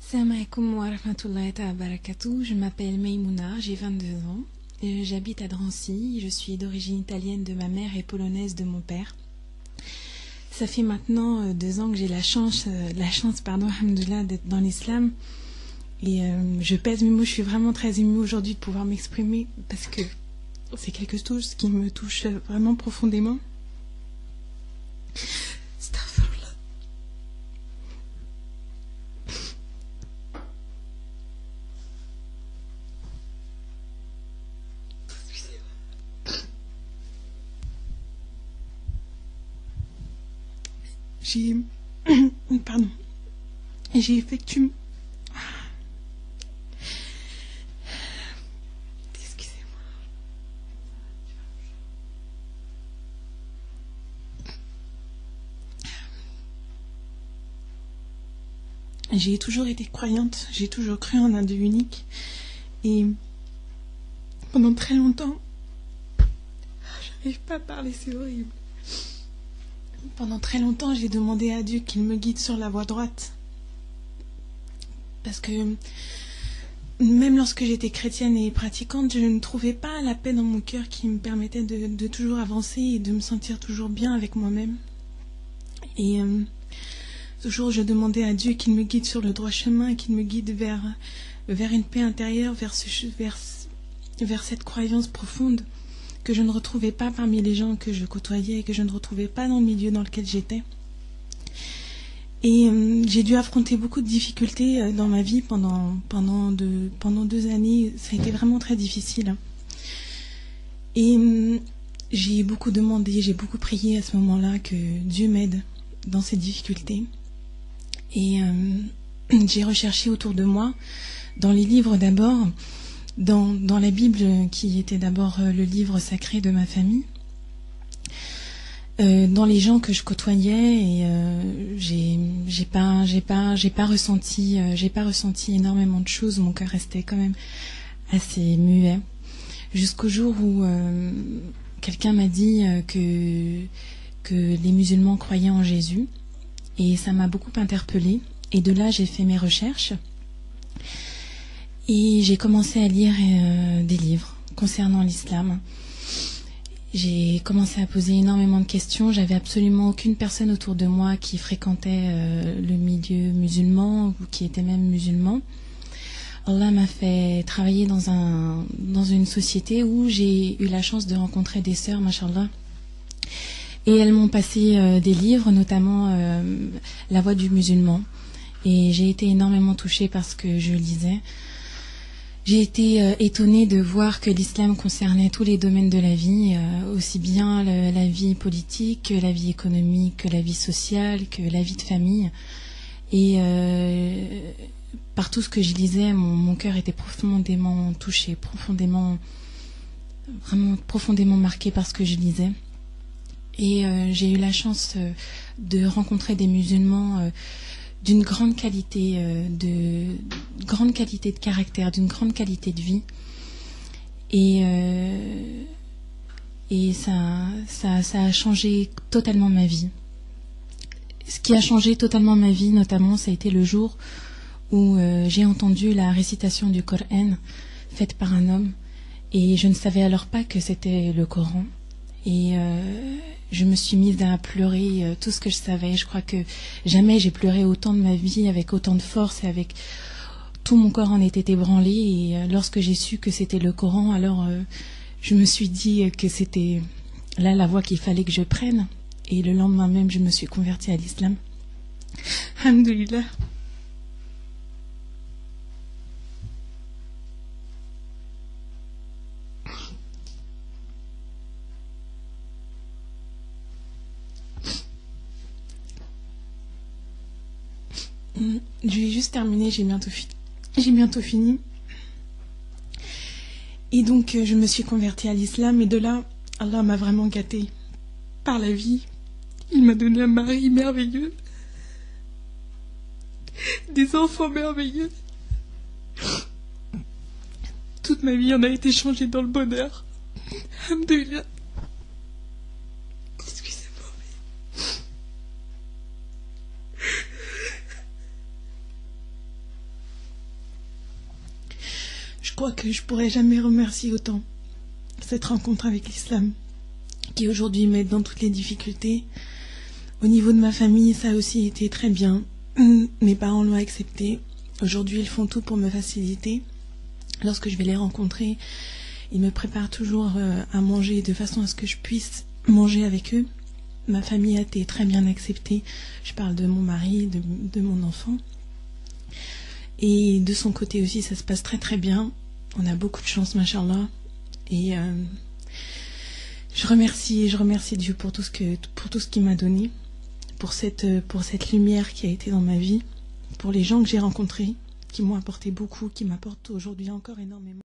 Salam alaikum wa rahmatullahi wa barakatuh. Je m'appelle Maïmouna, j'ai 22 ans. J'habite à Drancy. Je suis d'origine italienne de ma mère et polonaise de mon père. Ça fait maintenant 2 ans que j'ai la chance, alhamdoulilah, d'être dans l'islam. Et je pèse mes mots, je suis vraiment très émue aujourd'hui de pouvoir m'exprimer parce que c'est quelque chose qui me touche vraiment profondément. J'ai effectué... Excusez-moi. J'ai toujours été croyante, j'ai toujours cru en un Dieu unique. Et pendant très longtemps, j'arrive pas à parler, c'est horrible. Pendant très longtemps, j'ai demandé à Dieu qu'il me guide sur la voie droite. Parce que même lorsque j'étais chrétienne et pratiquante, je ne trouvais pas la paix dans mon cœur qui me permettait de toujours avancer et de me sentir toujours bien avec moi-même. Et toujours, je demandais à Dieu qu'il me guide sur le droit chemin, qu'il me guide vers une paix intérieure, vers cette croyance profonde que je ne retrouvais pas parmi les gens que je côtoyais et que je ne retrouvais pas dans le milieu dans lequel j'étais. Et j'ai dû affronter beaucoup de difficultés dans ma vie pendant 2 années. Ça a été vraiment très difficile. Et j'ai beaucoup demandé, j'ai beaucoup prié à ce moment-là que Dieu m'aide dans ces difficultés. Et j'ai recherché autour de moi, dans les livres d'abord, dans la Bible qui était d'abord le livre sacré de ma famille, dans les gens que je côtoyais, et j'ai pas ressenti énormément de choses. Mon cœur restait quand même assez muet, jusqu'au jour où quelqu'un m'a dit que les musulmans croyaient en Jésus, et ça m'a beaucoup interpellée. Et de là, j'ai fait mes recherches. Et j'ai commencé à lire des livres concernant l'islam. J'ai commencé à poser énormément de questions. J'avais absolument aucune personne autour de moi qui fréquentait le milieu musulman ou qui était même musulman. Allah m'a fait travailler dans une société où j'ai eu la chance de rencontrer des sœurs, machallah. Et elles m'ont passé des livres, notamment La Voix du musulman. Et j'ai été énormément touchée par ce que je lisais. J'ai été étonnée de voir que l'islam concernait tous les domaines de la vie, aussi bien la vie politique, que la vie économique, que la vie sociale, que la vie de famille. Et par tout ce que je lisais, mon cœur était profondément touché, vraiment profondément marqué par ce que je lisais. Et j'ai eu la chance de rencontrer des musulmans d'une grande qualité de caractère, d'une grande qualité de vie, et ça a changé totalement ma vie. Ce qui a changé totalement ma vie, notamment, ça a été le jour où j'ai entendu la récitation du Coran faite par un homme, et je ne savais alors pas que c'était le Coran. Et je me suis mise à pleurer tout ce que je savais. Je crois que jamais j'ai pleuré autant de ma vie, avec autant de force, et avec tout mon corps en était ébranlé. Et lorsque j'ai su que c'était le Coran, alors je me suis dit que c'était là la voie qu'il fallait que je prenne. Et le lendemain même, je me suis convertie à l'islam. Alhamdoulilah. Je vais juste terminer, j'ai bientôt fini. Et donc je me suis convertie à l'islam, et de là, Allah m'a vraiment gâtée par la vie. Il m'a donné un mari merveilleux, des enfants merveilleux. Toute ma vie en a été changée dans le bonheur. Alhamdoulilah. Excusez-moi. Mais... Je crois que je pourrais jamais remercier autant cette rencontre avec l'islam, qui aujourd'hui m'aide dans toutes les difficultés. Au niveau de ma famille, ça a aussi été très bien. Mes parents l'ont accepté. Aujourd'hui, ils font tout pour me faciliter. Lorsque je vais les rencontrer, ils me préparent toujours à manger de façon à ce que je puisse manger avec eux. Ma famille a été très bien acceptée. Je parle de mon mari, de mon enfant. Et de son côté aussi, ça se passe très très bien. On a beaucoup de chance, machallah. Et je remercie Dieu pour tout ce qu'il m'a donné, pour cette lumière qui a été dans ma vie, pour les gens que j'ai rencontrés, qui m'ont apporté beaucoup, qui m'apportent aujourd'hui encore énormément.